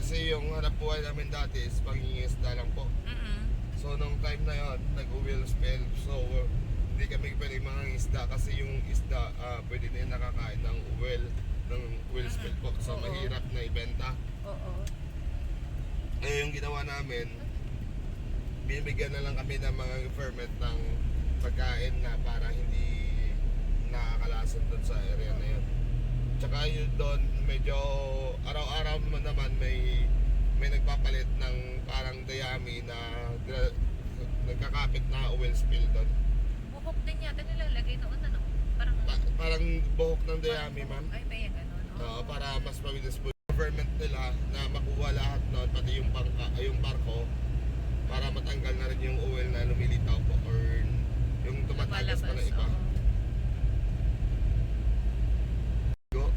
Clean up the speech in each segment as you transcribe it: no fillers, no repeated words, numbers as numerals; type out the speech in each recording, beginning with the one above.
Kasi yung hanap buhay namin dati is pangingisda lang po. So nung time na yon nag-oil spill. So hindi kami pwede mga isda kasi yung isda pwede na yun nakakain ng oil spill po. So mahirap na ibenta. Oo. Eh yung ginawa namin, binibigyan na lang kami ng mga ferment ng pagkain na para hindi nakakalason doon sa area na yun. Tsaka yun doon, medyo araw-araw naman may nagpapalit ng parang dayami na nagkakapit na oil spill doon. Buhok din yata nilalagay noon, ano? Parang buhok ng dayami, ma'am. Ay, may ganun. Oo, para mas mabilis po yung ferment nila na makuha lahat noon, pati yung barko, para matanggal na rin yung oil na lumilitaw po or yung tumatagas pa na iba. Go.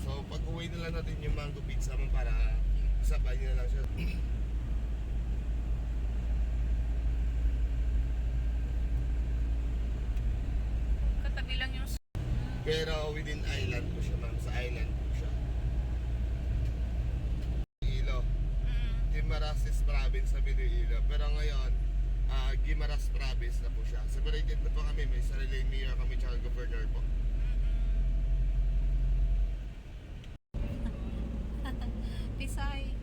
So pag uwi na lang natin yung mango pizza mo para sabay nyo na lang siya. Katabi lang yung... Pero within island po siya, ma'am. Sa island po siya. Iloilo. Guimaras province sa Iloilo. Pero ngayon, Guimaras province na po siya. Separated na po kami. May sariling mayor kami tsaka governor po. Pisay.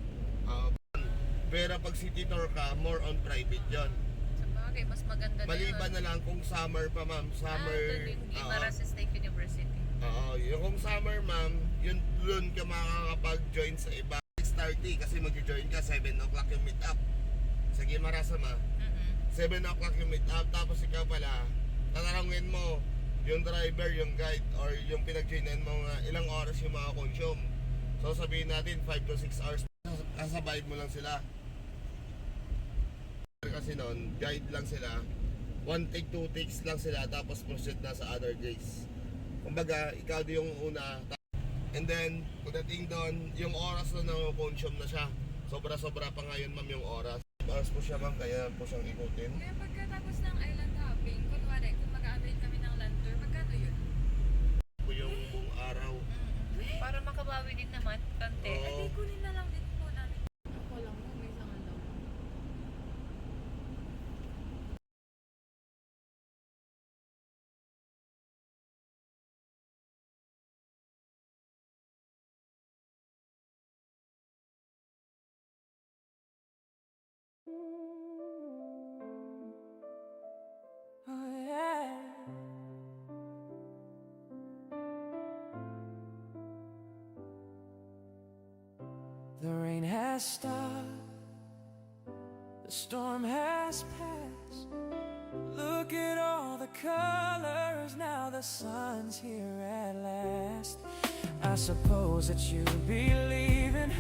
Pero pag city tour ka, more on private yon. Sa bagay, mas maganda na Maliban na lang kung summer pa, ma'am. Summer. doon yung Guimaras State University. Oo, yung kung summer, ma'am, yun doon ka makakapag-join sa iba. 6:30 kasi mag-join ka, 7 o'clock yung meet up. Sa Guimaras, ma. 7 o'clock yung meet up, tapos ikaw pala, tatanungin mo yung driver, yung guide, or yung pinag-joinan mo nga ilang oras yung mga consume. So sabihin natin 5 to 6 hours, kasabayad mo lang sila. Kasi noon, guide lang sila, 1 take, 2 takes lang sila, tapos proceed na sa other days. Kumbaga, ikaw din yung una. And then, pagdating doon, yung oras na na-consume na siya. Sobra-sobra pa ngayon, ma'am, yung oras. Oras po siya, ma'am, kaya po siyang ikutin. Kaya pagkatapos ng island hopping, kunwari, kung mag-avail kami ng land tour, magkano yun? Po yung buong araw. Para makabawi din naman, kante. Oo. Eh, di kunin na lang din po namin. Ako lang mo, may isang ano. Oh yeah. The rain has stopped, the storm has passed. Look at all the colors, now the sun's here at last. I suppose that you'd be leaving,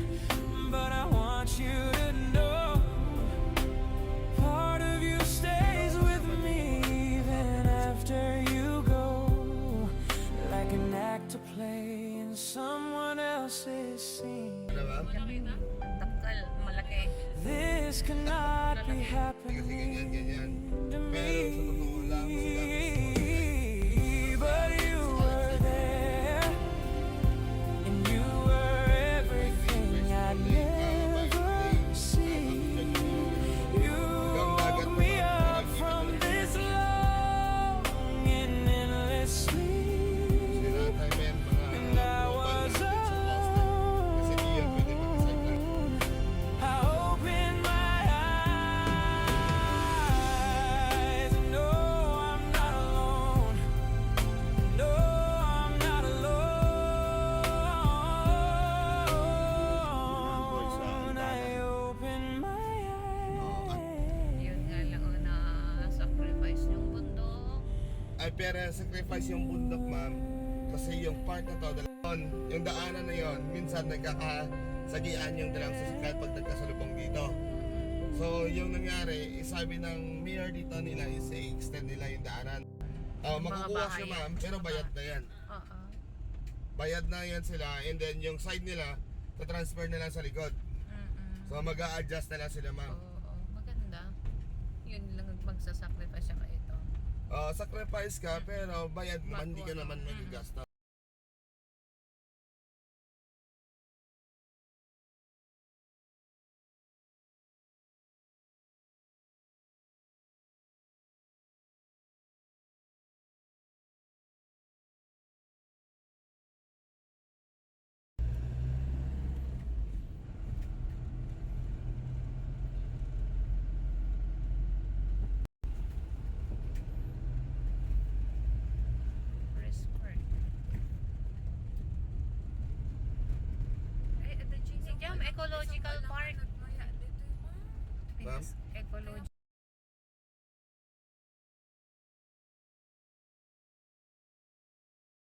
but I want you to know part of you stays with me even after you go, like an act to play in someone else's scene. Ano, ma'am? Takal, malaki. This cannot be Kasi happening ganyan. to Pero sa totoo lang, sila me, but you were there, and you were everything I'd never see. You woke me up from this long and endless sleep, sinatay mo yan, mga and I was global natin sa Boston. Kasi di yan pwede mag-decide lang. alone. I opened my eyes, and no, I'm not alone. No, I'm not alone. I opened my eyes. Yun nga lang ang na-sacrifice yung bundok. Ay, pero sacrifice yung bundok, ma'am. Kasi yung part na to, yung daanan na yon, minsan nagkakasagian yung dalang sasakyan pag nagkasalubong dito. So, yung nangyari, sabi ng mayor dito nila is i-extend nila yung daanan. Mga Makukuha siya, bahayan. ma'am, pero bayad na yan. Oo. Bayad na yan sila, and then yung side nila, ta-transfer nila sa likod. So, mag-a-adjust na lang sila, ma'am. Oo, maganda. Yun lang magsasacrifice siya ka ito. Sacrifice ka, pero bayad naman, hindi ka naman magigasta. Resort. Ay, at the Si Jam, Ecological Park. Nagmaya dito yung mga. Ma'am? Ecological